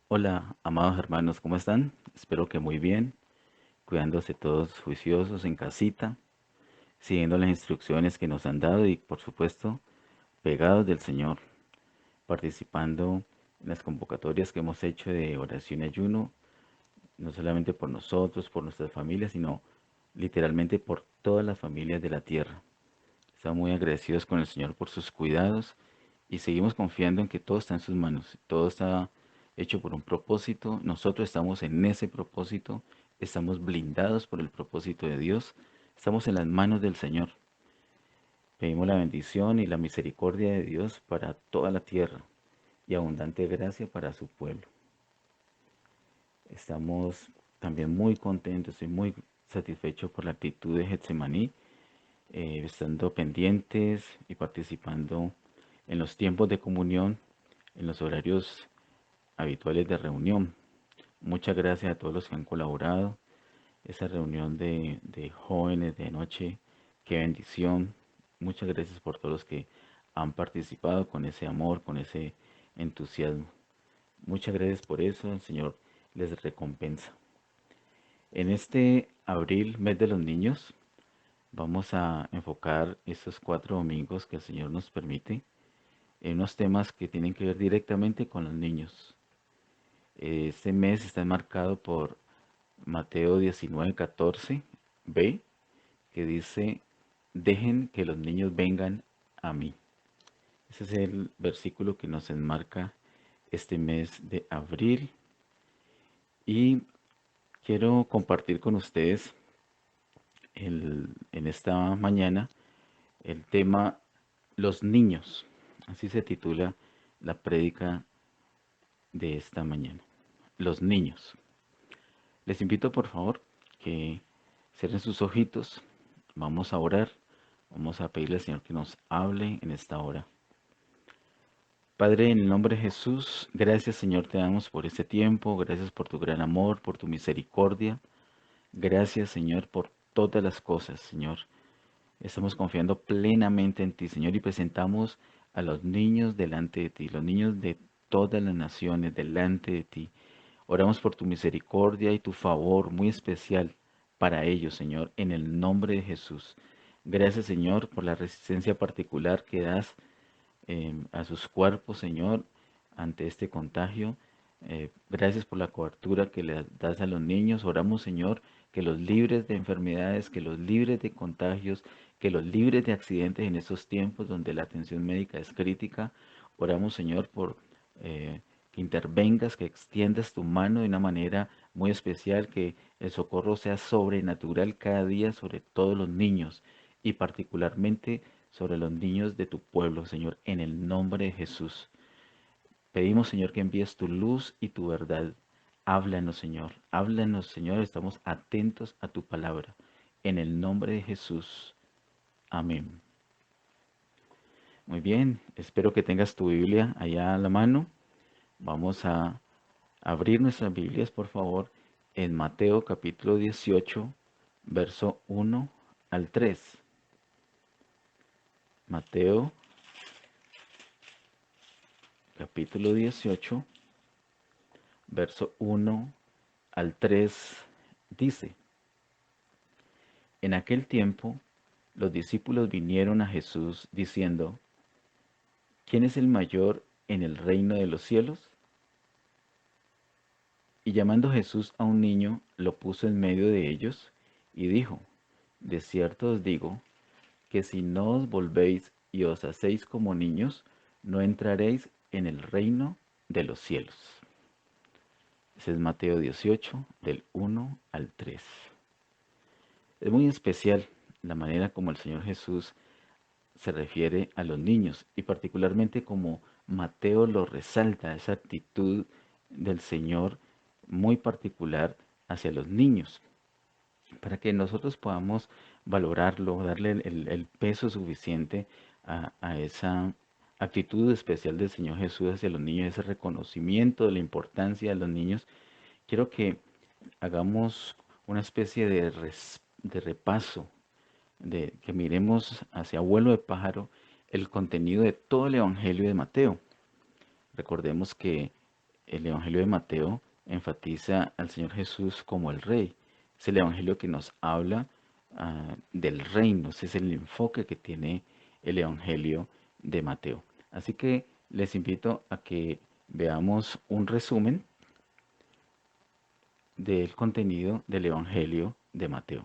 Hola, amados hermanos, ¿cómo están? Espero que muy bien, cuidándose todos juiciosos en casita, siguiendo las instrucciones que nos han dado y, por supuesto, pegados del Señor, participando en las convocatorias que hemos hecho de oración y ayuno, no solamente por nosotros, por nuestras familias, sino literalmente por todas las familias de la tierra. Estamos muy agradecidos con el Señor por sus cuidados y seguimos confiando en que todo está en sus manos, todo está hecho por un propósito, nosotros estamos en ese propósito, estamos blindados por el propósito de Dios, estamos en las manos del Señor. Pedimos la bendición y la misericordia de Dios para toda la tierra y abundante gracia para su pueblo. Estamos también muy contentos y muy satisfechos por la actitud de Getsemaní, estando pendientes y participando en los tiempos de comunión, en los horarios habituales de reunión. Muchas gracias a todos los que han colaborado. Esa reunión de jóvenes de noche, qué bendición. Muchas gracias por todos los que han participado con ese amor, con ese entusiasmo. Muchas gracias por eso. El Señor les recompensa. En este abril, mes de los niños, vamos a enfocar estos 4 domingos que el Señor nos permite en unos temas que tienen que ver directamente con los niños. Este mes está marcado por Mateo 19:14b, que dice, dejen que los niños vengan a mí. Ese es el versículo que nos enmarca este mes de abril y quiero compartir con ustedes en esta mañana el tema Los niños. Así se titula la prédica de esta mañana. Los niños. Les invito por favor que cierren sus ojitos. Vamos a orar. Vamos a pedirle al Señor que nos hable en esta hora. Padre, en el nombre de Jesús, gracias Señor te damos por este tiempo. Gracias por tu gran amor, por tu misericordia. Gracias Señor por todas las cosas, Señor. Estamos confiando plenamente en ti, Señor, y presentamos a los niños delante de ti, los niños de todas las naciones delante de ti. Oramos por tu misericordia y tu favor muy especial para ellos, Señor, en el nombre de Jesús. Gracias, Señor, por la resistencia particular que das a sus cuerpos, Señor, ante este contagio. Gracias por la cobertura que le das a los niños. Oramos, Señor, que los libres de enfermedades, que los libres de contagios, que los libres de accidentes en estos tiempos donde la atención médica es crítica. Oramos, Señor, por que intervengas, que extiendas tu mano de una manera muy especial, que el socorro sea sobrenatural cada día sobre todos los niños y particularmente sobre los niños de tu pueblo, Señor, en el nombre de Jesús. Pedimos, Señor, que envíes tu luz y tu verdad. Háblanos, Señor, estamos atentos a tu palabra. En el nombre de Jesús. Amén. Muy bien, espero que tengas tu Biblia allá a la mano. Vamos a abrir nuestras Biblias, por favor, en Mateo capítulo 18, verso 1 al 3. Mateo capítulo 18, verso 1 al 3 dice, en aquel tiempo los discípulos vinieron a Jesús diciendo, ¿quién es el mayor en el reino de los cielos? Y llamando Jesús a un niño, lo puso en medio de ellos y dijo, de cierto os digo, que si no os volvéis y os hacéis como niños, no entraréis en el reino de los cielos. Ese es Mateo 18, del 1 al 3. Es muy especial la manera como el Señor Jesús se refiere a los niños y particularmente como Mateo lo resalta, esa actitud del Señor muy particular hacia los niños, para que nosotros podamos valorarlo, darle el peso suficiente a esa actitud especial del Señor Jesús hacia los niños, ese reconocimiento de la importancia de los niños. Quiero que hagamos una especie de repaso, de que miremos hacia vuelo de pájaro el contenido de todo el Evangelio de Mateo. Recordemos que el Evangelio de Mateo enfatiza al Señor Jesús como el Rey. Es el Evangelio que nos habla del reino. Ese es el enfoque que tiene el Evangelio de Mateo. Así que les invito a que veamos un resumen del contenido del Evangelio de Mateo.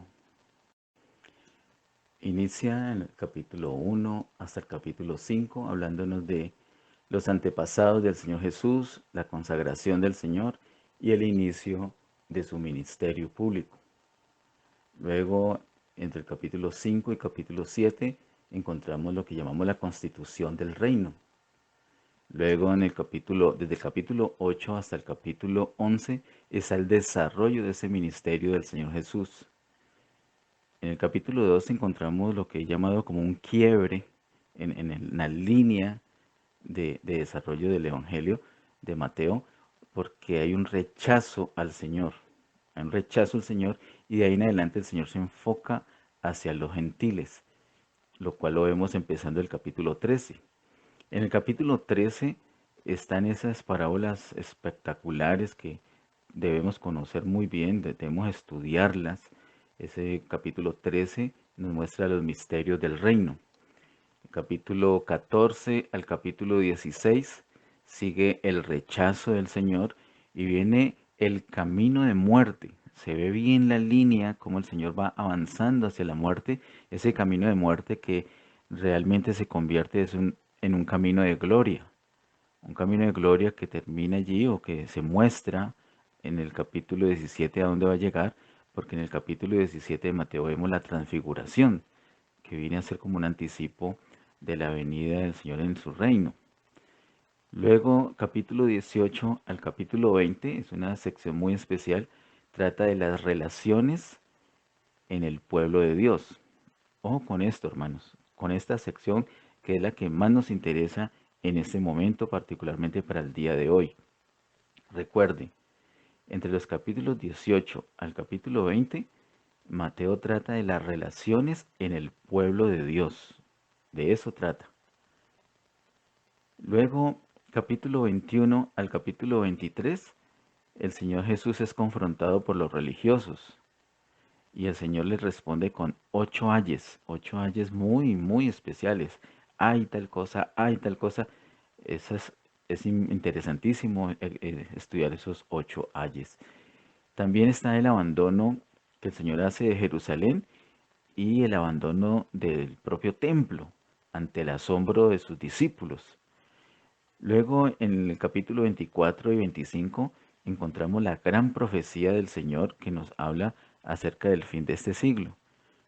Inicia en el capítulo 1 hasta el capítulo 5, hablándonos de los antepasados del Señor Jesús, la consagración del Señor y el inicio de su ministerio público. Luego, entre el capítulo 5 y capítulo 7, encontramos lo que llamamos la constitución del reino. Luego, desde el capítulo 8 hasta el capítulo 11, está el desarrollo de ese ministerio del Señor Jesús. En el capítulo 2 encontramos lo que he llamado como un quiebre en la línea de desarrollo del Evangelio de Mateo, porque hay un rechazo al Señor. Hay un rechazo al Señor y de ahí en adelante el Señor se enfoca hacia los gentiles, lo cual lo vemos empezando el capítulo 13. En el capítulo 13 están esas parábolas espectaculares que debemos conocer muy bien, debemos estudiarlas. Ese capítulo 13 nos muestra los misterios del reino. El capítulo 14 al capítulo 16 sigue el rechazo del Señor y viene el camino de muerte. Se ve bien la línea, como el Señor va avanzando hacia la muerte, ese camino de muerte que realmente se convierte en un camino de gloria. Un camino de gloria que termina allí o que se muestra en el capítulo 17 a dónde va a llegar, porque en el capítulo 17 de Mateo vemos la transfiguración, que viene a ser como un anticipo de la venida del Señor en su reino. Luego, capítulo 18 al capítulo 20, es una sección muy especial, trata de las relaciones en el pueblo de Dios. Ojo con esto, hermanos, con esta sección que es la que más nos interesa en este momento, particularmente para el día de hoy. Recuerde, entre los capítulos 18 al capítulo 20, Mateo trata de las relaciones en el pueblo de Dios. De eso trata. Luego, capítulo 21 al capítulo 23, el Señor Jesús es confrontado por los religiosos y el Señor les responde con 8 ayes muy, muy especiales. Hay tal cosa, hay tal cosa. Es interesantísimo estudiar esos 8 ayes. También está el abandono que el Señor hace de Jerusalén y el abandono del propio templo ante el asombro de sus discípulos. Luego, en el capítulo 24 y 25, encontramos la gran profecía del Señor que nos habla acerca del fin de este siglo.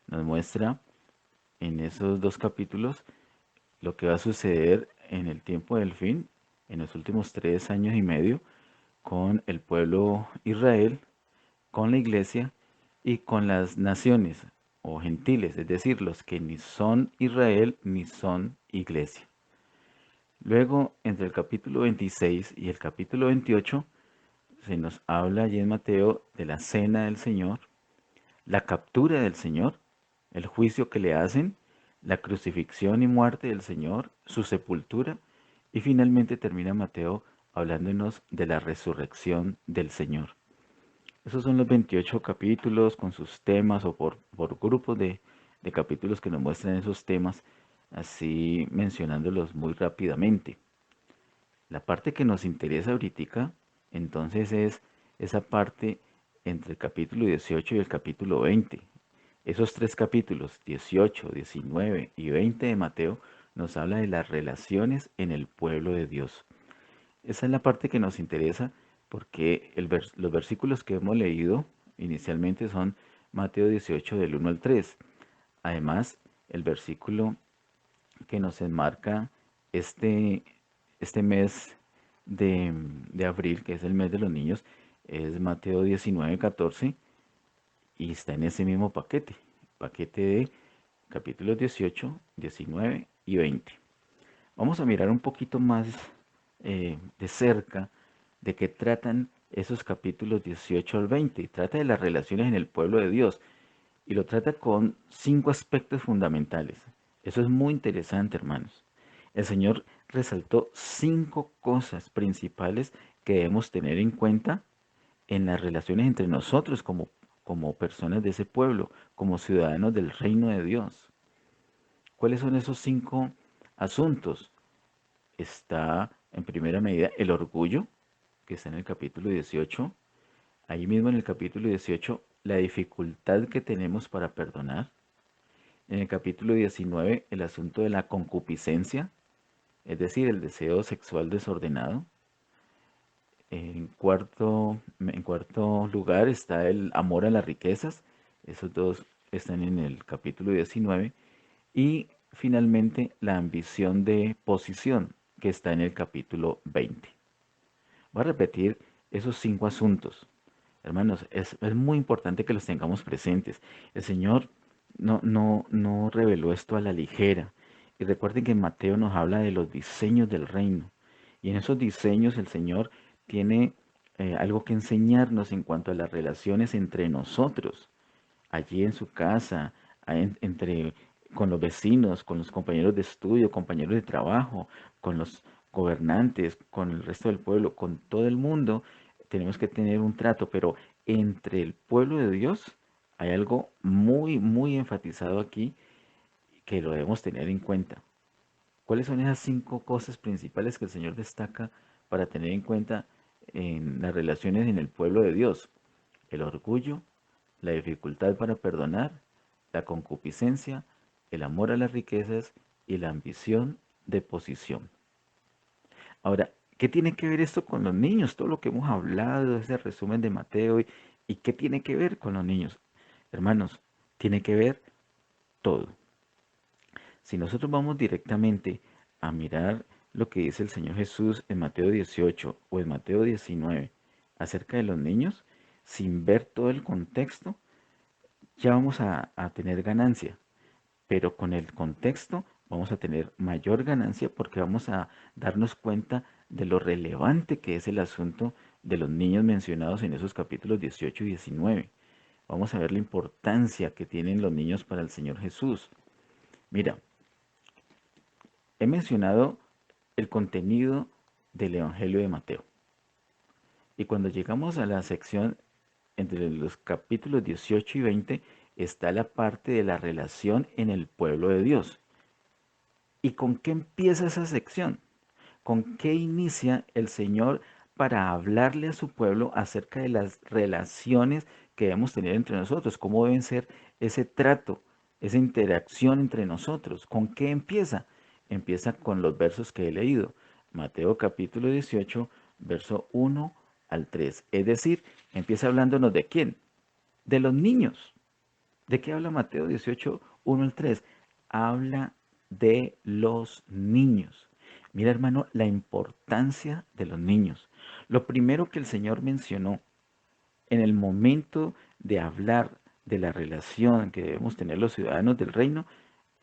Nos muestra en esos dos capítulos lo que va a suceder en el tiempo del fin, en los últimos 3 años y medio, con el pueblo Israel, con la iglesia y con las naciones o gentiles, es decir, los que ni son Israel ni son iglesia. Luego, entre el capítulo 26 y el capítulo 28, se nos habla allí en Mateo de la cena del Señor, la captura del Señor, el juicio que le hacen, la crucifixión y muerte del Señor, su sepultura, y finalmente termina Mateo hablándonos de la resurrección del Señor. Esos son los 28 capítulos con sus temas o por grupos de capítulos que nos muestran esos temas, así mencionándolos muy rápidamente. La parte que nos interesa ahorita, entonces, es esa parte entre el capítulo 18 y el capítulo 20. Esos 3 capítulos, 18, 19 y 20 de Mateo, nos habla de las relaciones en el pueblo de Dios. Esa es la parte que nos interesa porque los versículos que hemos leído inicialmente son Mateo 18 del 1 al 3. Además, el versículo que nos enmarca este, este mes de abril, que es el mes de los niños, es Mateo 19, 14 y está en ese mismo paquete de capítulos 18, 19 y 20. Vamos a mirar un poquito más de cerca de qué tratan esos capítulos 18 al 20. Trata de las relaciones en el pueblo de Dios y lo trata con 5 aspectos fundamentales. Eso es muy interesante, hermanos. El Señor resaltó 5 cosas principales que debemos tener en cuenta en las relaciones entre nosotros como personas de ese pueblo, como ciudadanos del reino de Dios. ¿Cuáles son esos 5 asuntos? Está en primera medida el orgullo, que está en el capítulo 18. Ahí mismo en el capítulo 18, la dificultad que tenemos para perdonar. En el capítulo 19, el asunto de la concupiscencia, es decir, el deseo sexual desordenado. En cuarto lugar está el amor a las riquezas. Esos dos están en el capítulo 19. Y finalmente la ambición de posición, que está en el capítulo 20. Voy a repetir esos 5 asuntos. Hermanos, es muy importante que los tengamos presentes. El Señor no reveló esto a la ligera. Y recuerden que Mateo nos habla de los diseños del reino. Y en esos diseños el Señor tiene algo que enseñarnos en cuanto a las relaciones entre nosotros, allí en su casa, entre, con los vecinos, con los compañeros de estudio, compañeros de trabajo, con los gobernantes, con el resto del pueblo, con todo el mundo. Tenemos que tener un trato, pero entre el pueblo de Dios hay algo muy, muy enfatizado aquí que lo debemos tener en cuenta. ¿Cuáles son esas 5 cosas principales que el Señor destaca para tener en cuenta en las relaciones en el pueblo de Dios? El orgullo, la dificultad para perdonar, la concupiscencia, el amor a las riquezas y la ambición de posición. Ahora, ¿qué tiene que ver esto con los niños? Todo lo que hemos hablado, ese resumen de Mateo, y qué tiene que ver con los niños. Hermanos, tiene que ver todo. Si nosotros vamos directamente a mirar lo que dice el Señor Jesús en Mateo 18 o en Mateo 19 acerca de los niños, sin ver todo el contexto, ya vamos a tener ganancia. Pero con el contexto vamos a tener mayor ganancia porque vamos a darnos cuenta de lo relevante que es el asunto de los niños mencionados en esos capítulos 18 y 19. Vamos a ver la importancia que tienen los niños para el Señor Jesús. Mira, he mencionado el contenido del Evangelio de Mateo. Y cuando llegamos a la sección entre los capítulos 18 y 20, está la parte de la relación en el pueblo de Dios. ¿Y con qué empieza esa sección? ¿Con qué inicia el Señor para hablarle a su pueblo acerca de las relaciones que debemos tener entre nosotros? ¿Cómo deben ser ese trato, esa interacción entre nosotros? ¿Con qué empieza? Empieza con los versos que he leído. Mateo capítulo 18, verso 1 al 3. Es decir, empieza hablándonos de quién? De los niños. ¿De qué habla Mateo 18, 1 al 3? Habla de los niños. Mira, hermano, la importancia de los niños. Lo primero que el Señor mencionó en el momento de hablar de la relación que debemos tener los ciudadanos del reino,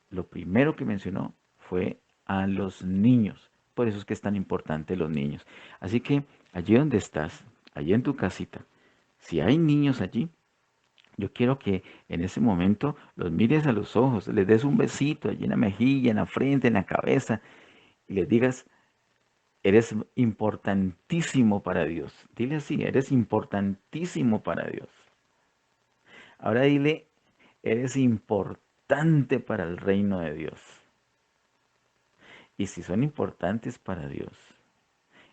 lo primero que mencionó fue a los niños. Por eso es que es tan importante los niños. Así que allí donde estás, allí en tu casita, si hay niños allí, yo quiero que en ese momento los mires a los ojos, les des un besito allí en la mejilla, en la frente, en la cabeza, y les digas, eres importantísimo para Dios. Dile así, eres importantísimo para Dios. Ahora dile, eres importante para el reino de Dios. Y si son importantes para Dios,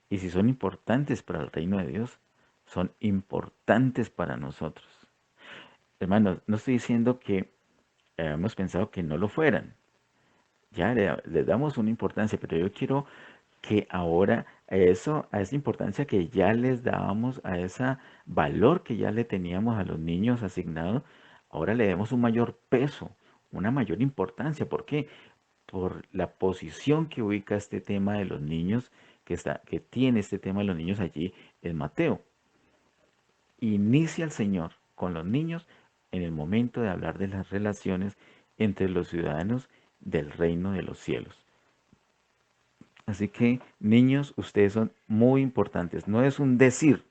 y si son importantes para el reino de Dios, son importantes para nosotros. Hermanos, no estoy diciendo que hemos pensado que no lo fueran. Ya le damos una importancia, pero yo quiero que ahora a esa importancia que ya les dábamos, a ese valor que ya le teníamos a los niños asignado, ahora le demos un mayor peso, una mayor importancia. ¿Por qué? Por la posición que ubica este tema de los niños, que tiene este tema de los niños allí en Mateo. Inicia el Señor con los niños en el momento de hablar de las relaciones entre los ciudadanos del reino de los cielos. Así que, niños, ustedes son muy importantes. No es un decir,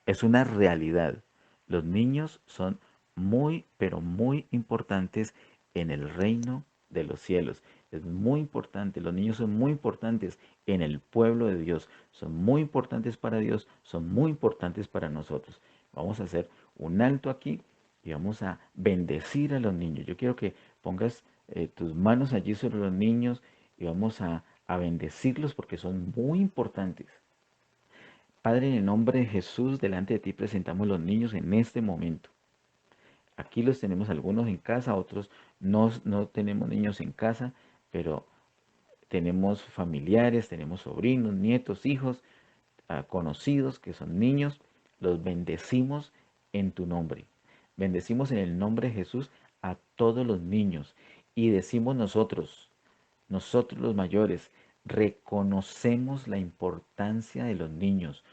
es una realidad. Los niños son muy, pero muy importantes en el reino de los cielos. Es muy importante, los niños son muy importantes en el pueblo de Dios, son muy importantes para Dios, son muy importantes para nosotros. Vamos a hacer un alto aquí y vamos a bendecir a los niños. Yo quiero que pongas tus manos allí sobre los niños y vamos a bendecirlos porque son muy importantes. Padre, en el nombre de Jesús, delante de ti presentamos los niños en este momento. Aquí los tenemos algunos en casa, otros no tenemos niños en casa, pero tenemos familiares, tenemos sobrinos, nietos, hijos, conocidos que son niños. Los bendecimos en tu nombre. Bendecimos en el nombre de Jesús a todos los niños y decimos nosotros los mayores, reconocemos la importancia de los niños.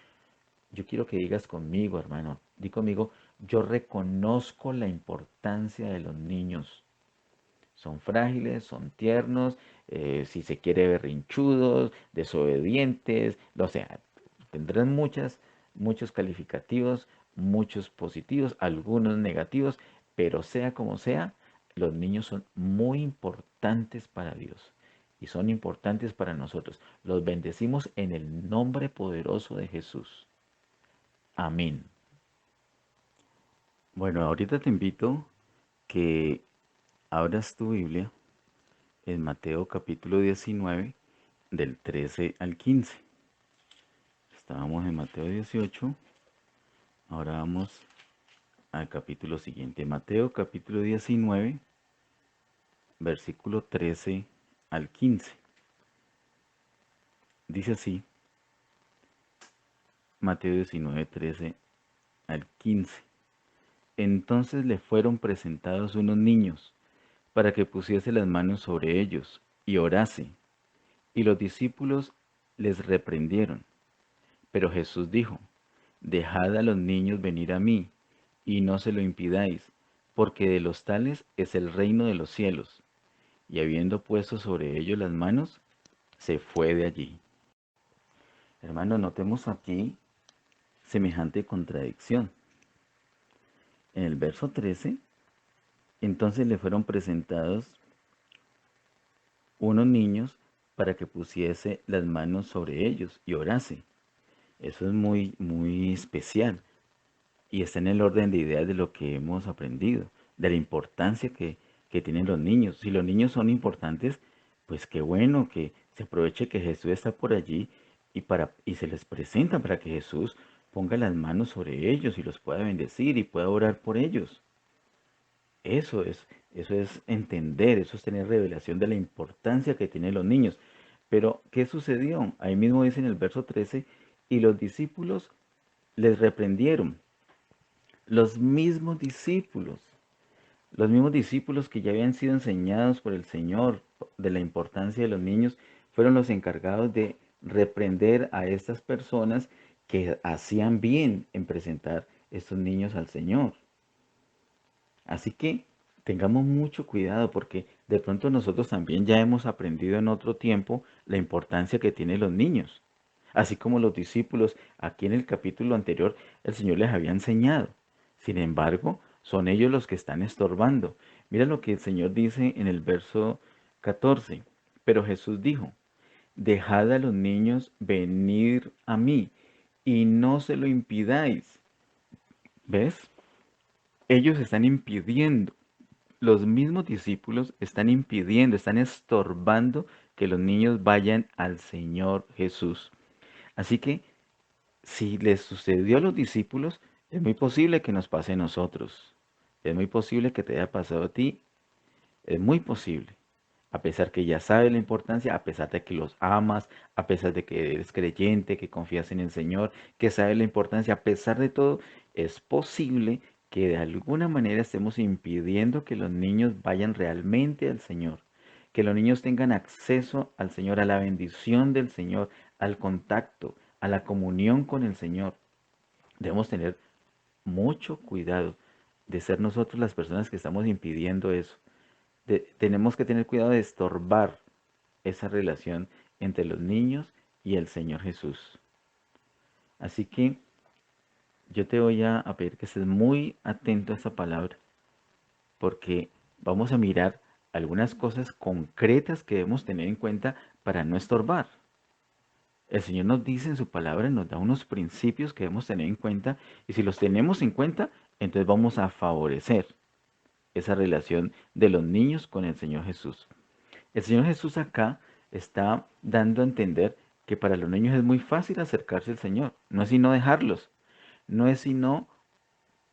Yo quiero que digas conmigo, hermano, di conmigo, yo reconozco la importancia de los niños. Son frágiles, son tiernos, si se quiere berrinchudos, desobedientes, o sea, tendrán muchos calificativos, muchos positivos, algunos negativos, pero sea como sea, los niños son muy importantes para Dios y son importantes para nosotros. Los bendecimos en el nombre poderoso de Jesús. Amén. Bueno, ahorita te invito que abras tu Biblia en Mateo capítulo 19, del 13 al 15. Estábamos en Mateo 18, ahora vamos al capítulo siguiente. Mateo capítulo 19, versículo 13 al 15. Dice así, Mateo 19, 13 al 15. Entonces le fueron presentados unos niños para que pusiese las manos sobre ellos y orase. Y los discípulos les reprendieron. Pero Jesús dijo, dejad a los niños venir a mí, y no se lo impidáis, porque de los tales es el reino de los cielos. Y habiendo puesto sobre ellos las manos, se fue de allí. Hermano, notemos aquí semejante contradicción. En el verso 13, entonces le fueron presentados unos niños para que pusiese las manos sobre ellos y orase. Eso es muy especial y está en el orden de ideas de lo que hemos aprendido, de la importancia que tienen los niños. Si los niños son importantes, pues qué bueno que se aproveche que Jesús está por allí y se les presenta para que Jesús ponga las manos sobre ellos y los pueda bendecir y pueda orar por ellos. Eso es, eso es entender, eso es tener revelación de la importancia que tienen los niños. Pero, ¿qué sucedió? Ahí mismo dice en el verso 13, y los discípulos les reprendieron. Los mismos discípulos que ya habían sido enseñados por el Señor de la importancia de los niños, fueron los encargados de reprender a estas personas que hacían bien en presentar estos niños al Señor. Así que tengamos mucho cuidado porque de pronto nosotros también ya hemos aprendido en otro tiempo la importancia que tienen los niños. Así como los discípulos, aquí en el capítulo anterior, el Señor les había enseñado. Sin embargo, son ellos los que están estorbando. Mira lo que el Señor dice en el verso 14. Pero Jesús dijo, dejad a los niños venir a mí y no se lo impidáis. ¿Ves? Ellos están impidiendo, los mismos discípulos están impidiendo, están estorbando que los niños vayan al Señor Jesús. Así que si les sucedió a los discípulos, es muy posible que nos pase a nosotros. Es muy posible que te haya pasado a ti. Es muy posible. A pesar que ya sabes la importancia, a pesar de que los amas, a pesar de que eres creyente, que confías en el Señor, que sabes la importancia, a pesar de todo, es posible que de alguna manera estemos impidiendo que los niños vayan realmente al Señor, que los niños tengan acceso al Señor, a la bendición del Señor, al contacto, a la comunión con el Señor. Debemos tener mucho cuidado de ser nosotros las personas que estamos impidiendo eso. Tenemos que tener cuidado de estorbar esa relación entre los niños y el Señor Jesús. Así que yo te voy a pedir que estés muy atento a esta palabra, porque vamos a mirar algunas cosas concretas que debemos tener en cuenta para no estorbar. El Señor nos dice en su palabra, nos da unos principios que debemos tener en cuenta y si los tenemos en cuenta, entonces vamos a favorecer esa relación de los niños con el Señor Jesús. El Señor Jesús acá está dando a entender que para los niños es muy fácil acercarse al Señor, no es sino dejarlos, no es sino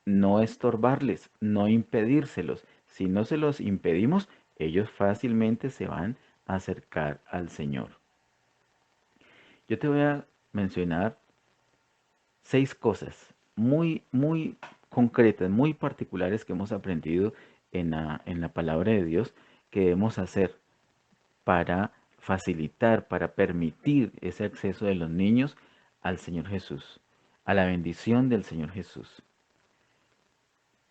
no estorbarles, no impedírselos. Si no se los impedimos, ellos fácilmente se van a acercar al Señor. Yo te voy a mencionar 6 cosas muy concretas, muy particulares que hemos aprendido en la palabra de Dios que debemos hacer para facilitar, para permitir ese acceso de los niños al Señor Jesús, a la bendición del Señor Jesús.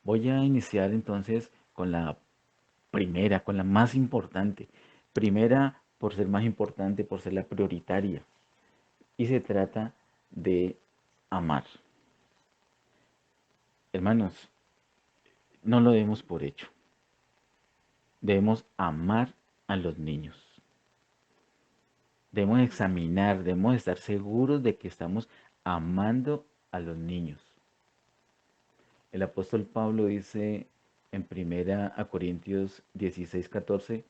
Voy a iniciar entonces con la primera, con la más importante. Primera por ser más importante, por ser la prioritaria. Y se trata de amar. Hermanos, no lo demos por hecho. Debemos amar a los niños. Debemos examinar, debemos estar seguros de que estamos amando a los niños. El apóstol Pablo dice en 1 Corintios 16:14,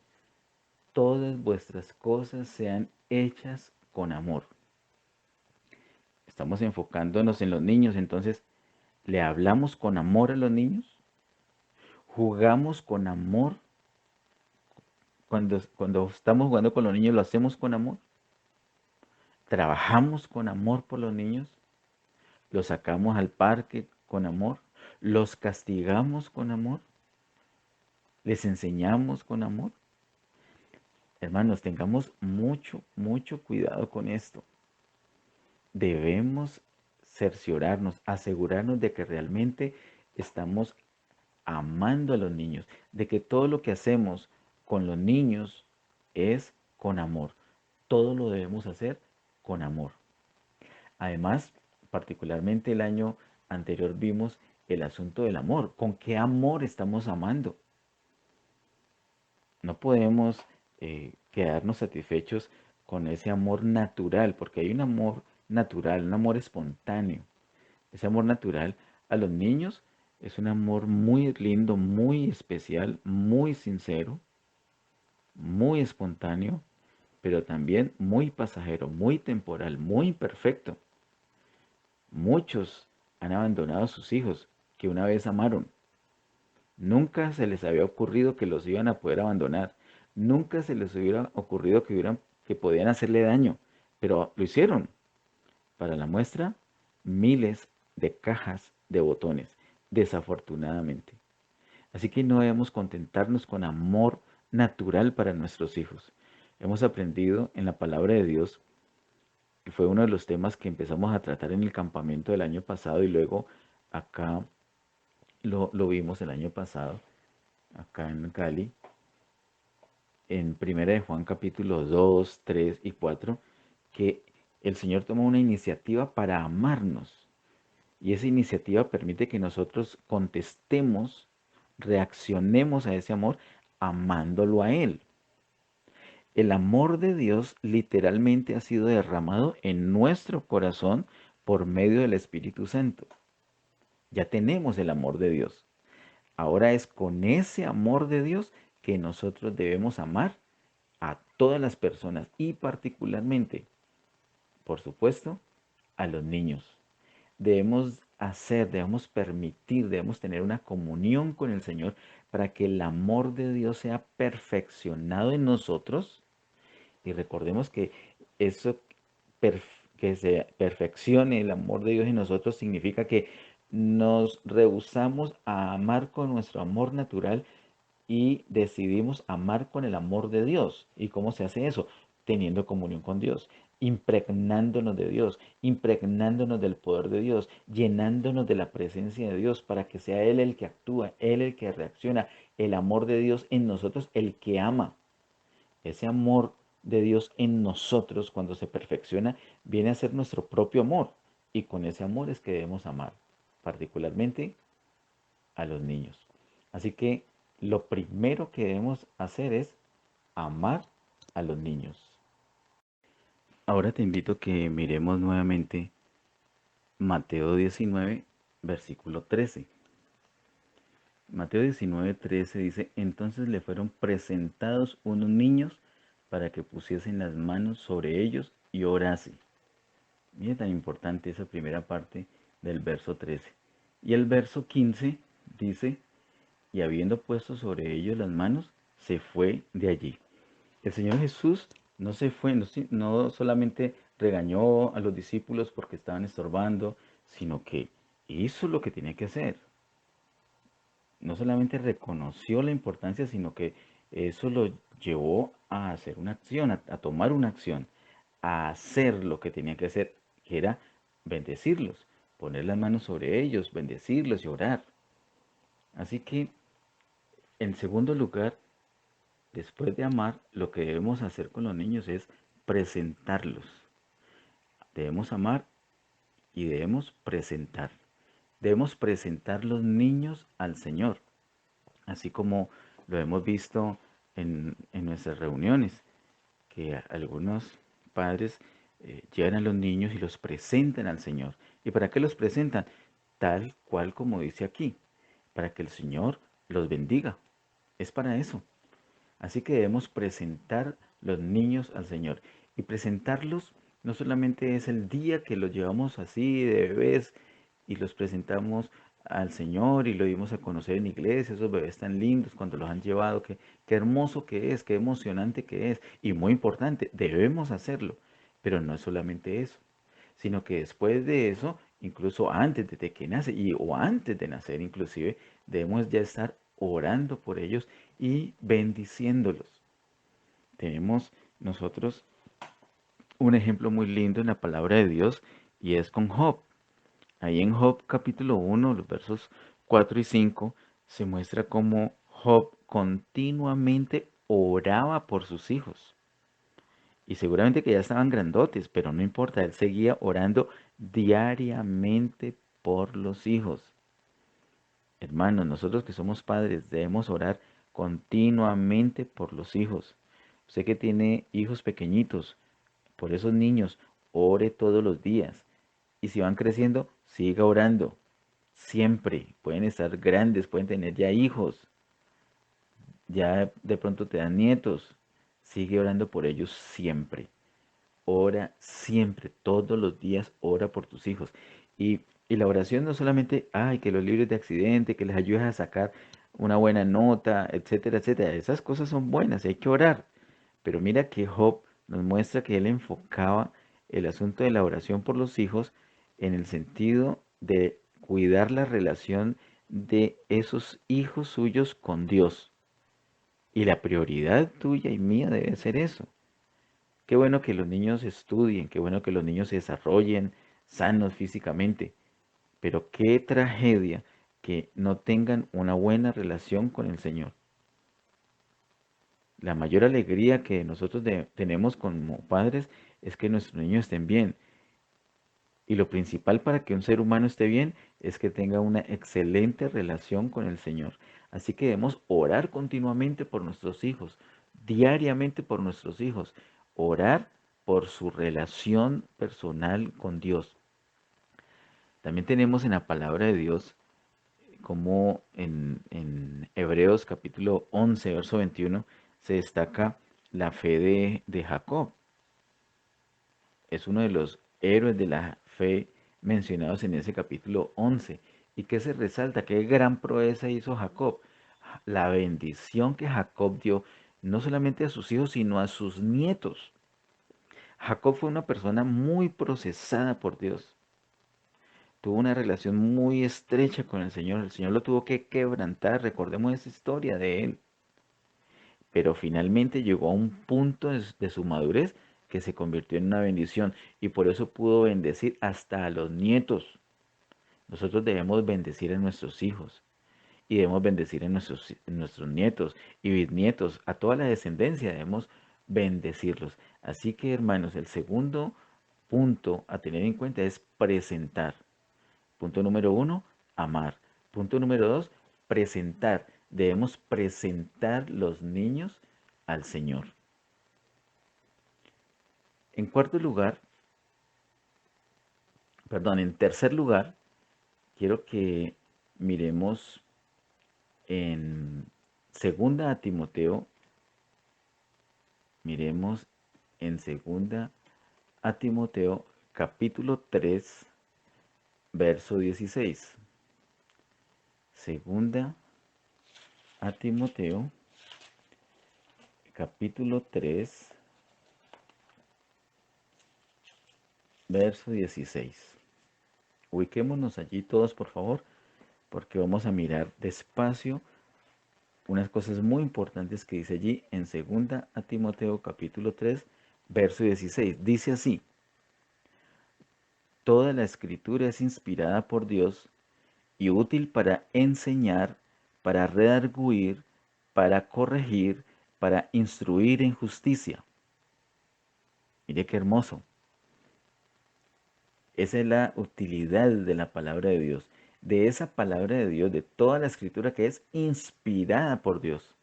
todas vuestras cosas sean hechas con amor. Estamos enfocándonos en los niños, entonces, ¿le hablamos con amor a los niños? ¿Jugamos con amor? Cuando estamos jugando con los niños, ¿lo hacemos con amor? ¿Trabajamos con amor por los niños? ¿Los sacamos al parque con amor? ¿Los castigamos con amor? ¿Les enseñamos con amor? Hermanos, tengamos mucho cuidado con esto. Debemos cerciorarnos, asegurarnos de que realmente estamos amando a los niños, de que todo lo que hacemos con los niños es con amor. Todo lo debemos hacer con amor. Además, particularmente el año anterior vimos el asunto del amor. ¿Con qué amor estamos amando? No podemos quedarnos satisfechos con ese amor natural, porque hay un amor natural, un amor espontáneo. Ese amor natural a los niños es un amor muy lindo, muy especial, muy sincero, muy espontáneo, pero también muy pasajero, muy temporal, muy imperfecto. Muchos han abandonado a sus hijos que una vez amaron. Nunca se les había ocurrido que los iban a poder abandonar. Nunca se les hubiera ocurrido que podían hacerle daño, pero lo hicieron. Para la muestra, miles de cajas de botones, desafortunadamente. Así que no debemos contentarnos con amor natural para nuestros hijos. Hemos aprendido en la palabra de Dios, que fue uno de los temas que empezamos a tratar en el campamento del año pasado y luego acá lo vimos el año pasado, acá en Cali, en Primera de Juan capítulo 2, 3 y 4, que el Señor toma una iniciativa para amarnos. Y esa iniciativa permite que nosotros contestemos, reaccionemos a ese amor amándolo a Él. El amor de Dios literalmente ha sido derramado en nuestro corazón por medio del Espíritu Santo. Ya tenemos el amor de Dios. Ahora es con ese amor de Dios que nosotros debemos amar a todas las personas y particularmente, por supuesto, a los niños. Debemos permitir, debemos tener una comunión con el Señor para que el amor de Dios sea perfeccionado en nosotros. Y recordemos que eso, que se perfeccione el amor de Dios en nosotros significa que nos rehusamos a amar con nuestro amor natural y decidimos amar con el amor de Dios. ¿Y cómo se hace eso? Teniendo comunión con Dios, impregnándonos de Dios, impregnándonos del poder de Dios, llenándonos de la presencia de Dios para que sea Él el que actúa, Él el que reacciona, el amor de Dios en nosotros, el que ama. Ese amor de Dios en nosotros, cuando se perfecciona, viene a ser nuestro propio amor. Y con ese amor es que debemos amar, particularmente a los niños. Así que lo primero que debemos hacer es amar a los niños. Ahora te invito a que miremos nuevamente Mateo 19, versículo 13. Mateo 19, 13 dice, entonces le fueron presentados unos niños para que pusiesen las manos sobre ellos y orase. Mira tan importante esa primera parte del verso 13. Y el verso 15 dice, y habiendo puesto sobre ellos las manos, se fue de allí. El Señor Jesús no se fue, no solamente regañó a los discípulos porque estaban estorbando, sino que hizo lo que tenía que hacer. No solamente reconoció la importancia, sino que eso lo llevó a hacer una acción, a tomar una acción, a hacer lo que tenía que hacer, que era bendecirlos, poner las manos sobre ellos, bendecirlos y orar. Así que, en segundo lugar, después de amar, lo que debemos hacer con los niños es presentarlos. Debemos amar y debemos presentar. Debemos presentar los niños al Señor, así como lo hemos visto en nuestras reuniones, que algunos padres llevan a los niños y los presentan al Señor. ¿Y para qué los presentan? Tal cual como dice aquí, para que el Señor los bendiga. Es para eso. Así que debemos presentar los niños al Señor. Y presentarlos no solamente es el día que los llevamos así de bebés y los presentamos al Señor y lo dimos a conocer en iglesia, esos bebés tan lindos cuando los han llevado, qué hermoso que es, qué emocionante que es. Y muy importante, debemos hacerlo. Pero no es solamente eso, sino que después de eso, incluso antes de que nace o antes de nacer inclusive, debemos ya estar orando por ellos y bendiciéndolos. Tenemos nosotros un ejemplo muy lindo en la palabra de Dios y es con Job. Ahí en Job capítulo 1, los versos 4 y 5, se muestra cómo Job continuamente oraba por sus hijos. Y seguramente que ya estaban grandotes, pero no importa, él seguía orando diariamente por los hijos. Hermanos, nosotros que somos padres debemos orar continuamente por los hijos. Usted que tiene hijos pequeñitos, por esos niños, ore todos los días. Y si van creciendo, siga orando. Siempre. Pueden estar grandes, pueden tener ya hijos, ya de pronto te dan nietos. Sigue orando por ellos siempre. Ora siempre, todos los días, ora por tus hijos. Y la oración no solamente, ay, que los libres de accidente, que les ayudes a sacar una buena nota, etcétera, etcétera. Esas cosas son buenas, hay que orar. Pero mira que Job nos muestra que él enfocaba el asunto de la oración por los hijos en el sentido de cuidar la relación de esos hijos suyos con Dios. Y la prioridad tuya y mía debe ser eso. Qué bueno que los niños estudien, qué bueno que los niños se desarrollen sanos físicamente, pero qué tragedia que no tengan una buena relación con el Señor. La mayor alegría que nosotros tenemos como padres es que nuestros niños estén bien. Y lo principal para que un ser humano esté bien es que tenga una excelente relación con el Señor. Así que debemos orar continuamente por nuestros hijos, diariamente por nuestros hijos, orar por su relación personal con Dios. También tenemos en la palabra de Dios, como en Hebreos capítulo 11, verso 21, se destaca la fe de Jacob. Es uno de los héroes de la fe mencionados en ese capítulo 11. ¿Y qué se resalta? ¿Qué gran proeza hizo Jacob? La bendición que Jacob dio no solamente a sus hijos, sino a sus nietos. Jacob fue una persona muy procesada por Dios. Tuvo una relación muy estrecha con el Señor. El Señor lo tuvo que quebrantar. Recordemos esa historia de él. Pero finalmente llegó a un punto de su madurez que se convirtió en una bendición y por eso pudo bendecir hasta a los nietos. Nosotros debemos bendecir a nuestros hijos y debemos bendecir a nuestros nietos y bisnietos, a toda la descendencia debemos bendecirlos. Así que hermanos, el segundo punto a tener en cuenta es presentar. Punto número uno, amar. Punto número dos, presentar. Debemos presentar los niños al Señor. En cuarto lugar, perdón, en tercer lugar, quiero que miremos en segunda a Timoteo, miremos en segunda a Timoteo capítulo 3, verso 16. Segunda a Timoteo capítulo 3, verso 16. Ubiquémonos allí todos, por favor, porque vamos a mirar despacio unas cosas muy importantes que dice allí en segunda a Timoteo capítulo 3, verso 16. Dice así: toda la escritura es inspirada por Dios y útil para enseñar, para redarguir, para corregir, para instruir en justicia. Mire qué hermoso. Esa es la utilidad de la palabra de Dios, de esa palabra de Dios, de toda la escritura que es inspirada por Dios.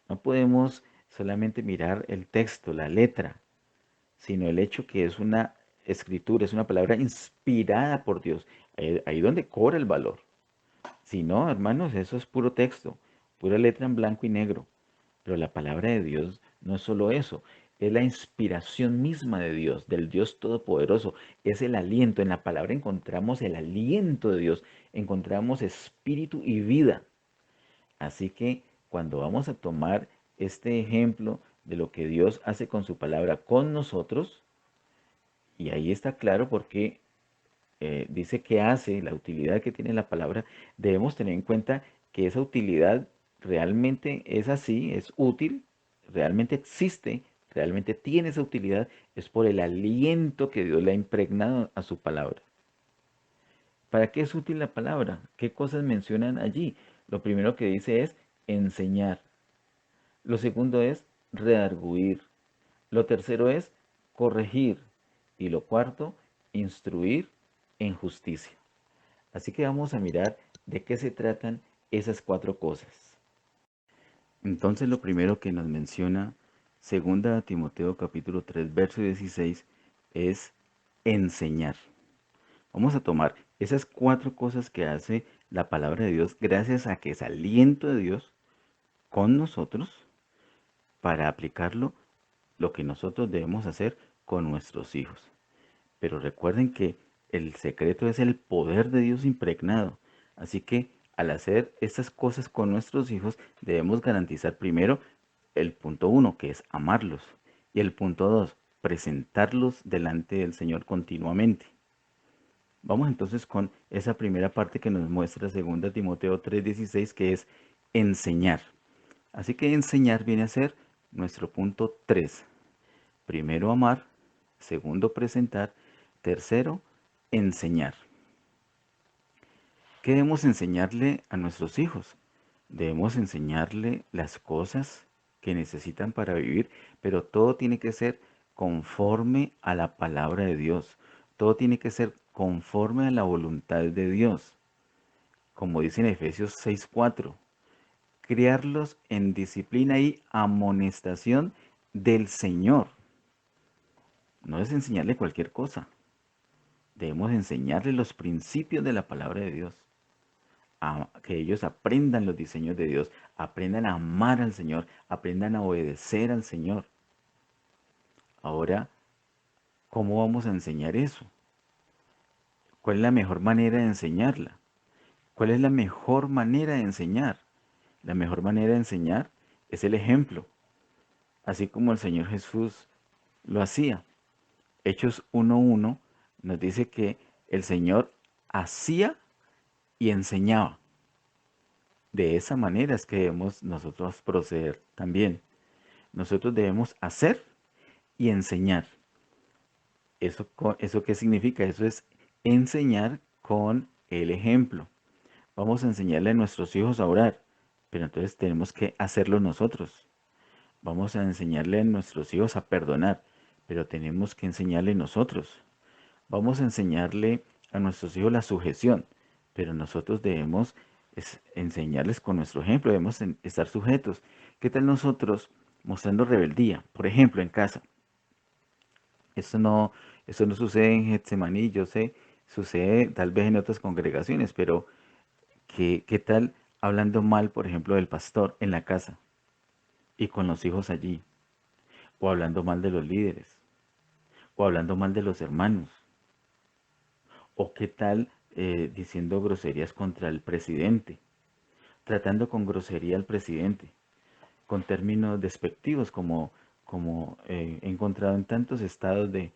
No podemos solamente mirar el texto, la letra, sino el hecho que es una escritura, es una palabra inspirada por Dios. Ahí donde cobra el valor. Si no, hermanos, eso es puro texto, pura letra en blanco y negro. Pero la palabra de Dios no es solo eso, es la inspiración misma de Dios, del Dios Todopoderoso. Es el aliento. En la palabra encontramos el aliento de Dios, encontramos espíritu y vida. Así que cuando vamos a tomar este ejemplo de lo que Dios hace con su palabra con nosotros, y ahí está claro porque dice que hace, la utilidad que tiene la palabra, debemos tener en cuenta que esa utilidad realmente es así, es útil, realmente existe, realmente tiene esa utilidad, es por el aliento que Dios le ha impregnado a su palabra. ¿Para qué es útil la palabra? ¿Qué cosas mencionan allí? Lo primero que dice es enseñar. Lo segundo es redarguir. Lo tercero es corregir. Y lo cuarto, instruir en justicia. Así que vamos a mirar de qué se tratan esas cuatro cosas. Entonces lo primero que nos menciona segunda a Timoteo capítulo 3 verso 16 es enseñar. Vamos a tomar esas cuatro cosas que hace la palabra de Dios gracias a que es aliento de Dios con nosotros para aplicarlo lo que nosotros debemos hacer con nuestros hijos. Pero recuerden que el secreto es el poder de Dios impregnado. Así que al hacer estas cosas con nuestros hijos debemos garantizar primero el punto uno, que es amarlos. Y el punto dos, presentarlos delante del Señor continuamente. Vamos entonces con esa primera parte que nos muestra 2 Timoteo 3:16, que es enseñar. Así que enseñar viene a ser nuestro punto 3. Primero amar, segundo presentar, tercero enseñar. ¿Qué debemos enseñarle a nuestros hijos? Debemos enseñarle las cosas que necesitan para vivir, pero todo tiene que ser conforme a la palabra de Dios. Todo tiene que ser conforme a la voluntad de Dios. Como dice en Efesios 6:4, criarlos en disciplina y amonestación del Señor. No es enseñarle cualquier cosa. Debemos enseñarle los principios de la palabra de Dios. A que ellos aprendan los diseños de Dios, aprendan a amar al Señor, aprendan a obedecer al Señor. Ahora, ¿cómo vamos a enseñar eso? ¿Cuál es la mejor manera de enseñarla? ¿Cuál es la mejor manera de enseñar? La mejor manera de enseñar es el ejemplo, así como el Señor Jesús lo hacía. Hechos 1:1 nos dice que el Señor hacía y enseñaba. De esa manera es que debemos nosotros proceder también. Nosotros debemos hacer y enseñar. ¿Eso qué significa? Eso es enseñar con el ejemplo. Vamos a enseñarle a nuestros hijos a orar, pero entonces tenemos que hacerlo nosotros. Vamos a enseñarle a nuestros hijos a perdonar, pero tenemos que enseñarle nosotros. Vamos a enseñarle a nuestros hijos la sujeción, pero nosotros debemos es enseñarles con nuestro ejemplo, debemos estar sujetos. ¿Qué tal nosotros mostrando rebeldía? Por ejemplo, en casa. Eso no, eso no sucede en Getsemaní, yo sé, sucede tal vez en otras congregaciones, pero ¿qué tal hablando mal, por ejemplo, del pastor en la casa y con los hijos allí? O hablando mal de los líderes, o hablando mal de los hermanos, o qué tal diciendo groserías contra el presidente, tratando con grosería al presidente, con términos despectivos como he encontrado en tantos estados de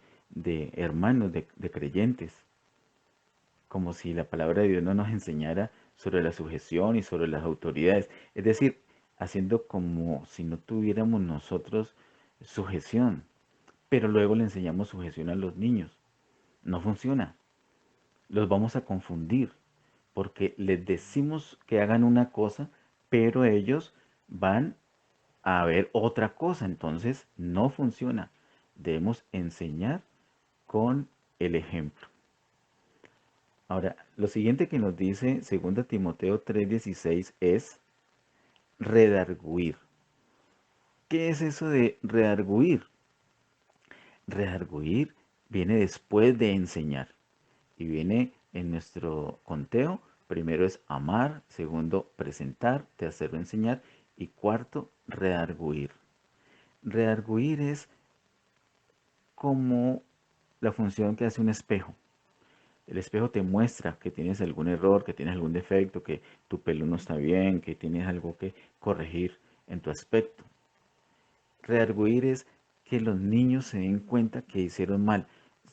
hermanos, de creyentes, como si la palabra de Dios no nos enseñara sobre la sujeción y sobre las autoridades. Es decir, haciendo como si no tuviéramos nosotros sujeción, pero luego le enseñamos sujeción a los niños. No funciona. Los vamos a confundir porque les decimos que hagan una cosa, pero ellos van a ver otra cosa. Entonces no funciona. Debemos enseñar con el ejemplo. Ahora, lo siguiente que nos dice 2 Timoteo 3:16 es redarguir. ¿Qué es eso de redarguir? Redarguir viene después de enseñar y viene en nuestro conteo. Primero es amar, segundo presentar, tercero enseñar y cuarto redarguir. Redarguir es como la función que hace un espejo. El espejo te muestra que tienes algún error, que tienes algún defecto, que tu pelo no está bien, que tienes algo que corregir en tu aspecto. Redarguir es que los niños se den cuenta que hicieron mal.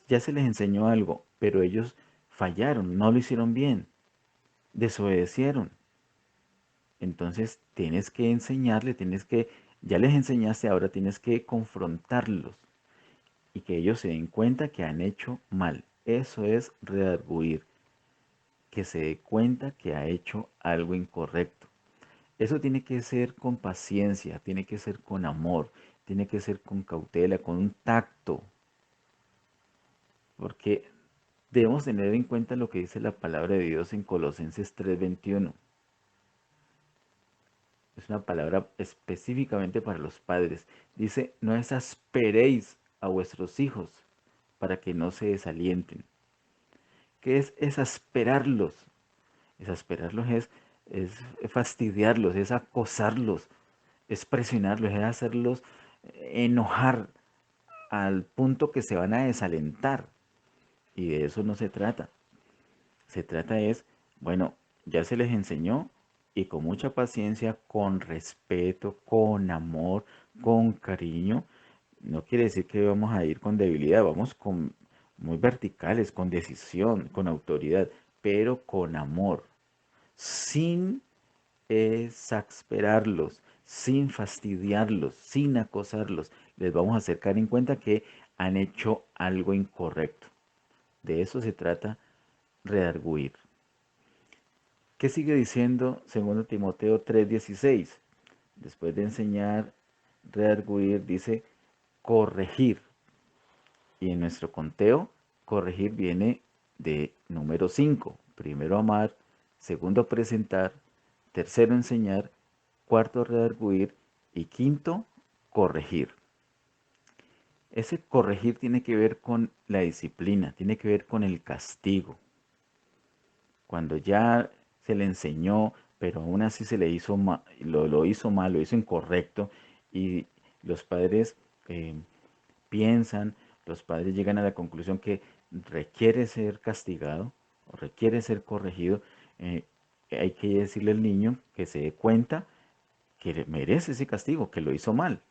Ya se les enseñó algo, pero ellos fallaron, no lo hicieron bien, desobedecieron. Entonces tienes que enseñarle, ya les enseñaste, ahora tienes que confrontarlos y que ellos se den cuenta que han hecho mal. Eso es redarguir, que se dé cuenta que ha hecho algo incorrecto. Eso tiene que ser con paciencia, tiene que ser con amor, tiene que ser con cautela, con un tacto, porque debemos tener en cuenta lo que dice la palabra de Dios en Colosenses 3:21. Es una palabra específicamente para los padres. Dice, no exasperéis a vuestros hijos para que no se desalienten. ¿Qué es exasperarlos? Exasperarlos es fastidiarlos, es acosarlos, es presionarlos, es hacerlos enojar al punto que se van a desalentar. Y de eso no se trata. Se trata es, bueno, ya se les enseñó y con mucha paciencia, con respeto, con amor, con cariño. No quiere decir que vamos a ir con debilidad, vamos con muy verticales, con decisión, con autoridad, pero con amor, sin exasperarlos, sin fastidiarlos, sin acosarlos. Les vamos a hacer caer en cuenta que han hecho algo incorrecto. De eso se trata redarguir. ¿Qué sigue diciendo 2 Timoteo 3:16? Después de enseñar, redarguir, dice corregir. Y en nuestro conteo, corregir viene de número 5. Primero amar, segundo presentar, tercero enseñar, cuarto redarguir y quinto corregir. Ese corregir tiene que ver con la disciplina, tiene que ver con el castigo. Cuando ya se le enseñó, pero aún así se le hizo lo hizo mal, lo hizo incorrecto, y los padres eh, piensan, los padres llegan a la conclusión que requiere ser castigado o requiere ser corregido, eh, hay que decirle al niño que se dé cuenta que merece ese castigo, que lo hizo mal.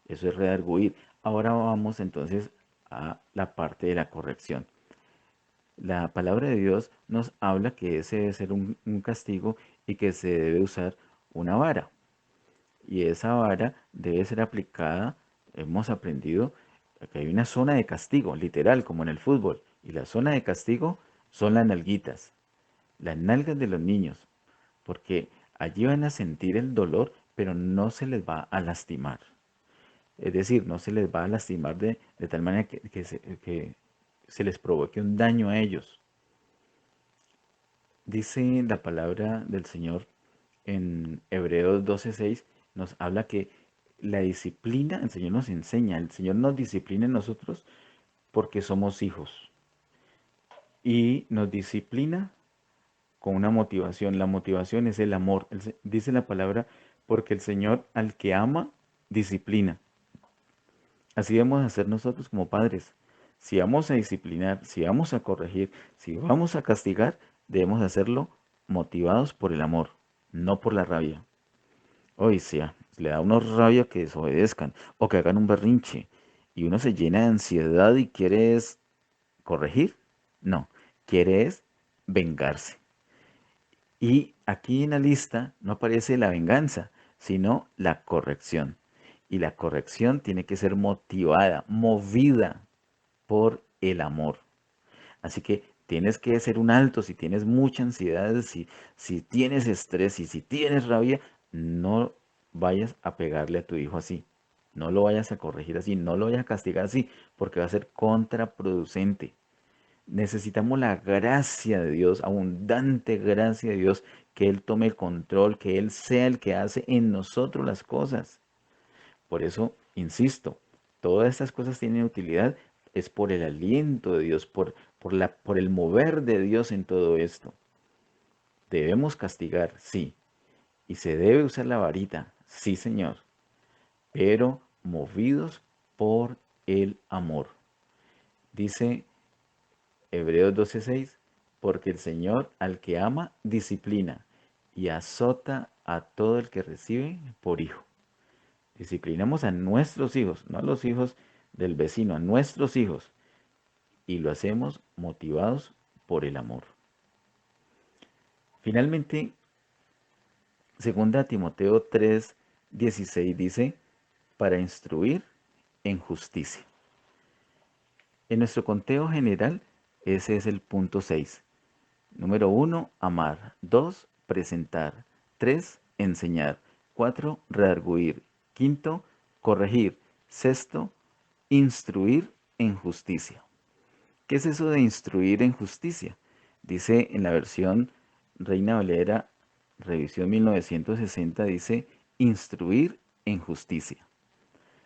Eso es redarguir. Ahora vamos entonces a la parte de la corrección. La palabra de Dios nos habla que ese debe ser un castigo y que se debe usar una vara. Y esa vara debe ser aplicada, hemos aprendido que hay una zona de castigo, literal, como en el fútbol. Y la zona de castigo son las nalgas de los niños, porque allí van a sentir el dolor, pero no se les va a lastimar. Es decir, no se les va a lastimar de tal manera que se les provoque un daño a ellos. Dice la palabra del Señor en Hebreos 12:6, nos habla que la disciplina, el Señor nos enseña, el Señor nos disciplina en nosotros porque somos hijos y nos disciplina con una motivación. La motivación es el amor. Dice la palabra, porque el Señor al que ama, disciplina. Así debemos hacer nosotros como padres. Si vamos a disciplinar, si vamos a corregir, si vamos a castigar, debemos hacerlo motivados por el amor, no por la rabia. Hoy sea, le da a uno rabia que desobedezcan o que hagan un berrinche y uno se llena de ansiedad y quiere es corregir. No, quiere es vengarse. Y aquí en la lista no aparece la venganza, sino la corrección. Y la corrección tiene que ser motivada, movida por el amor. Así que tienes que hacer un alto si tienes mucha ansiedad, si tienes estrés y si tienes rabia, no vayas a pegarle a tu hijo así. No lo vayas a corregir así, no lo vayas a castigar así, porque va a ser contraproducente. Necesitamos la gracia de Dios, abundante gracia de Dios, que Él tome el control, que Él sea el que hace en nosotros las cosas. Por eso, insisto, todas estas cosas tienen utilidad, es por el aliento de Dios, por el mover de Dios en todo esto. Debemos castigar, sí, y se debe usar la varita, sí, Señor, pero movidos por el amor. Dice Hebreos 12:6, porque el Señor al que ama disciplina y azota a todo el que recibe por hijo. Disciplinamos a nuestros hijos, no a los hijos del vecino, a nuestros hijos. Y lo hacemos motivados por el amor. Finalmente, 2 Timoteo 3:16 dice, para instruir en justicia. En nuestro conteo general, ese es el punto 6. Número 1, amar. 2, presentar. 3, enseñar. 4, redarguir. Quinto, corregir. Sexto, instruir en justicia. ¿Qué es eso de instruir en justicia? Dice en la versión Reina Valera, revisión 1960, dice instruir en justicia.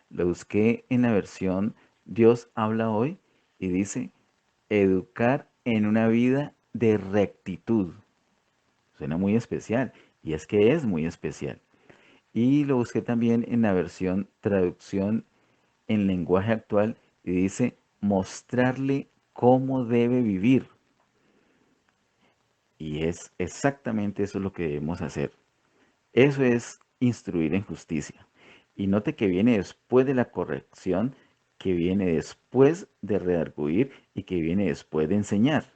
Lo busqué en la versión Dios habla hoy y dice educar en una vida de rectitud. Suena muy especial y es que es muy especial. Y lo busqué también en la versión traducción en lenguaje actual y dice mostrarle cómo debe vivir. Y es exactamente eso lo que debemos hacer. Eso es instruir en justicia. Y note que viene después de la corrección, que viene después de redarguir y que viene después de enseñar.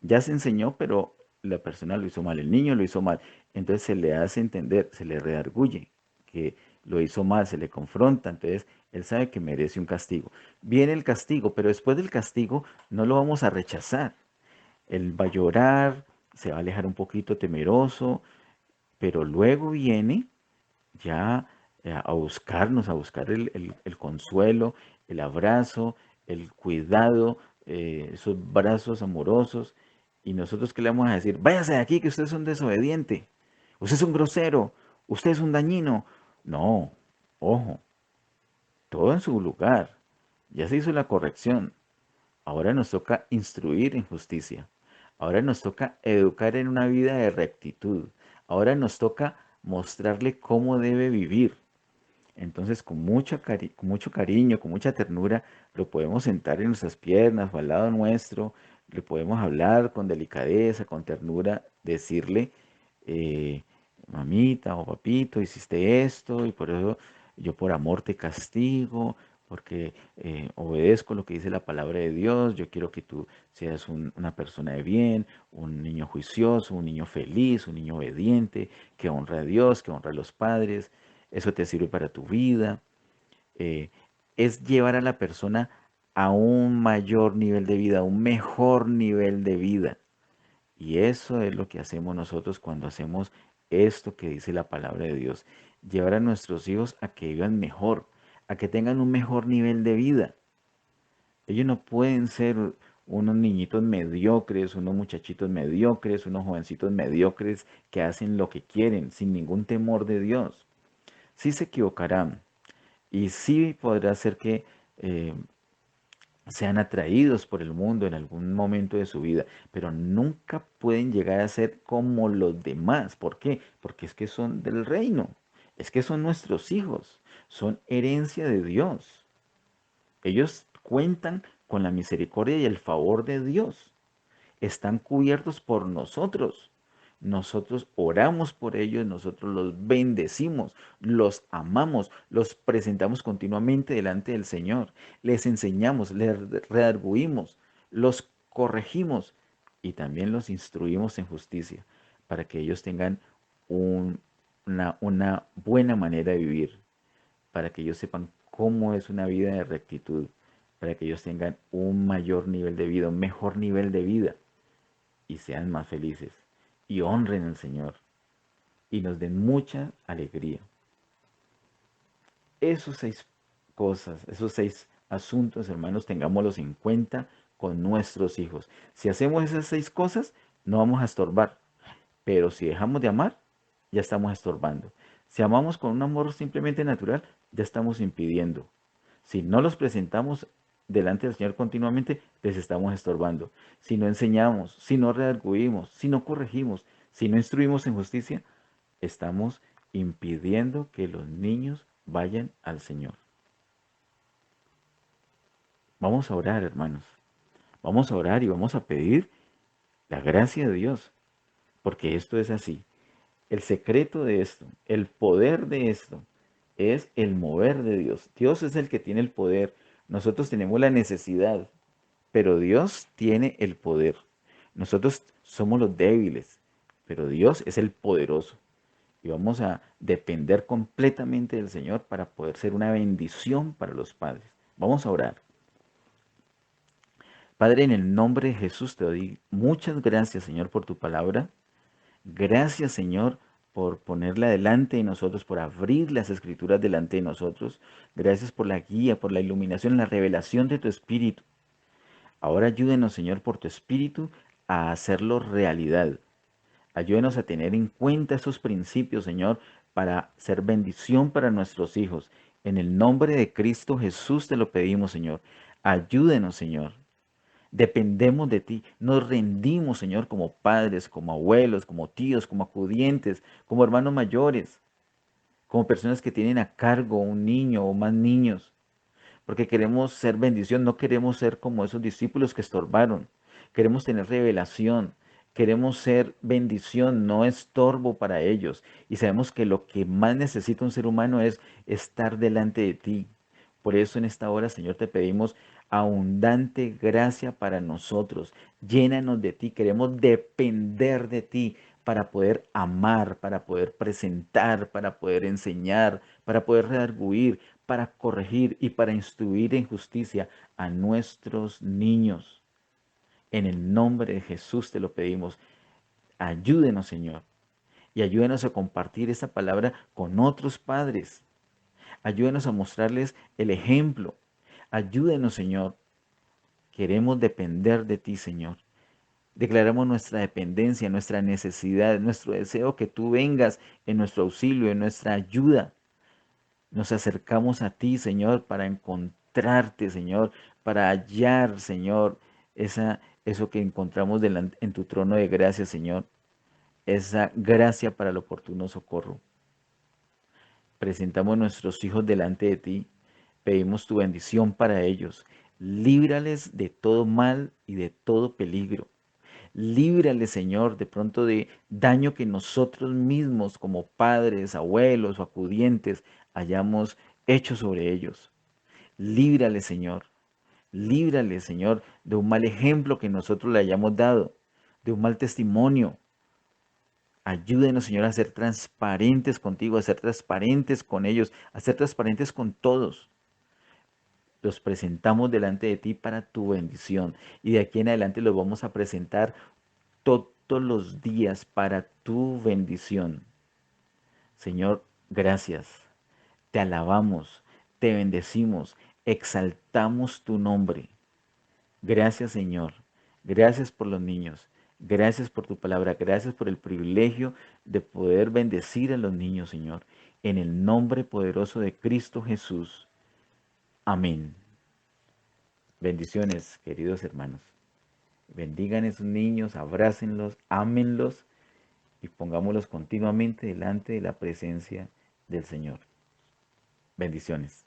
Ya se enseñó, pero la persona lo hizo mal, el niño lo hizo mal. Entonces se le hace entender, se le redarguye que lo hizo mal, se le confronta. Entonces él sabe que merece un castigo. Viene el castigo, pero después del castigo no lo vamos a rechazar. Él va a llorar, se va a alejar un poquito temeroso, pero luego viene ya a buscarnos, a buscar el consuelo, el abrazo, el cuidado, esos brazos amorosos. Y nosotros qué le vamos a decir, váyase de aquí que usted es un desobediente, usted es un grosero, usted es un dañino. No, ojo, todo en su lugar. Ya se hizo la corrección. Ahora nos toca instruir en justicia. Ahora nos toca educar en una vida de rectitud. Ahora nos toca mostrarle cómo debe vivir. Entonces, con mucho cariño, con mucha ternura, lo podemos sentar en nuestras piernas o al lado nuestro, le podemos hablar con delicadeza, con ternura, decirle, eh, mamita o papito, hiciste esto y por eso yo por amor te castigo, porque obedezco lo que dice la palabra de Dios, yo quiero que tú seas una persona de bien, un niño juicioso, un niño feliz, un niño obediente, que honra a Dios, que honra a los padres, eso te sirve para tu vida. eh, es llevar a la persona a un mayor nivel de vida, a un mejor nivel de vida. Y eso es lo que hacemos nosotros cuando hacemos esto que dice la palabra de Dios. Llevar a nuestros hijos a que vivan mejor, a que tengan un mejor nivel de vida. Ellos no pueden ser unos niñitos mediocres, unos muchachitos mediocres, unos jovencitos mediocres que hacen lo que quieren sin ningún temor de Dios. Sí se equivocarán y sí podrá ser que eh, sean atraídos por el mundo en algún momento de su vida, pero nunca pueden llegar a ser como los demás. ¿Por qué? Porque es que son del reino, es que son nuestros hijos, son herencia de Dios. Ellos cuentan con la misericordia y el favor de Dios. Están cubiertos por nosotros. Nosotros oramos por ellos, nosotros los bendecimos, los amamos, los presentamos continuamente delante del Señor, les enseñamos, les redarguimos, los corregimos y también los instruimos en justicia para que ellos tengan una buena manera de vivir, para que ellos sepan cómo es una vida de rectitud, para que ellos tengan un mayor nivel de vida, un mejor nivel de vida y sean más felices y honren al Señor y nos den mucha alegría. Esos 6 cosas, esos 6 asuntos, hermanos, tengámoslos en cuenta con nuestros hijos. Si hacemos esas 6 cosas, no vamos a estorbar, pero si dejamos de amar, ya estamos estorbando. Si amamos con un amor simplemente natural, ya estamos impidiendo. Si no los presentamos delante del Señor continuamente, les estamos estorbando. Si no enseñamos, si no redarguimos, si no corregimos, si no instruimos en justicia, estamos impidiendo que los niños vayan al Señor. Vamos a orar, hermanos. Vamos a orar y vamos a pedir la gracia de Dios, porque esto es así. El secreto de esto, el poder de esto, es el mover de Dios. Dios es el que tiene el poder. Nosotros tenemos la necesidad, pero Dios tiene el poder. Nosotros somos los débiles, pero Dios es el poderoso. Y vamos a depender completamente del Señor para poder ser una bendición para los padres. Vamos a orar. Padre, en el nombre de Jesús te doy muchas gracias, Señor, por tu palabra. Gracias, Señor, por ponerla delante de nosotros, por abrir las escrituras delante de nosotros. Gracias por la guía, por la iluminación, la revelación de tu Espíritu. Ahora ayúdenos, Señor, por tu Espíritu a hacerlo realidad. Ayúdenos a tener en cuenta esos principios, Señor, para ser bendición para nuestros hijos. En el nombre de Cristo Jesús te lo pedimos, Señor. Ayúdenos, Señor. Dependemos de ti, nos rendimos, Señor, como padres, como abuelos, como tíos, como acudientes, como hermanos mayores, como personas que tienen a cargo un niño o más niños, porque queremos ser bendición, no queremos ser como esos discípulos que estorbaron, queremos tener revelación, queremos ser bendición, no estorbo para ellos, y sabemos que lo que más necesita un ser humano es estar delante de ti. Por eso en esta hora, Señor, te pedimos abundante gracia para nosotros. Llénanos de ti, queremos depender de ti para poder amar, para poder presentar, para poder enseñar, para poder redarguir, para corregir y para instruir en justicia a nuestros niños. En el nombre de Jesús te lo pedimos. Ayúdenos, Señor, y ayúdenos a compartir esta palabra con otros padres. Ayúdenos a mostrarles el ejemplo. Ayúdenos, Señor. Queremos depender de ti, Señor. Declaramos nuestra dependencia, nuestra necesidad, nuestro deseo que tú vengas en nuestro auxilio, en nuestra ayuda. Nos acercamos a ti, Señor, para encontrarte, Señor, para hallar, Señor, eso que encontramos en tu trono de gracia, Señor, esa gracia para el oportuno socorro. Presentamos nuestros hijos delante de ti, pedimos tu bendición para ellos. Líbrales de todo mal y de todo peligro. Líbrales, Señor, de pronto de daño que nosotros mismos como padres, abuelos o acudientes hayamos hecho sobre ellos. Líbrales, Señor. Líbrales, Señor, de un mal ejemplo que nosotros le hayamos dado, de un mal testimonio. Ayúdenos, Señor, a ser transparentes contigo, a ser transparentes con ellos, a ser transparentes con todos. Los presentamos delante de ti para tu bendición y de aquí en adelante los vamos a presentar todos los días para tu bendición. Señor, gracias. Te alabamos, te bendecimos, exaltamos tu nombre. Gracias, Señor. Gracias por los niños. Gracias por tu palabra. Gracias por el privilegio de poder bendecir a los niños, Señor. En el nombre poderoso de Cristo Jesús. Amén. Bendiciones, queridos hermanos. Bendigan a esos niños, abrácenlos, ámenlos y pongámoslos continuamente delante de la presencia del Señor. Bendiciones.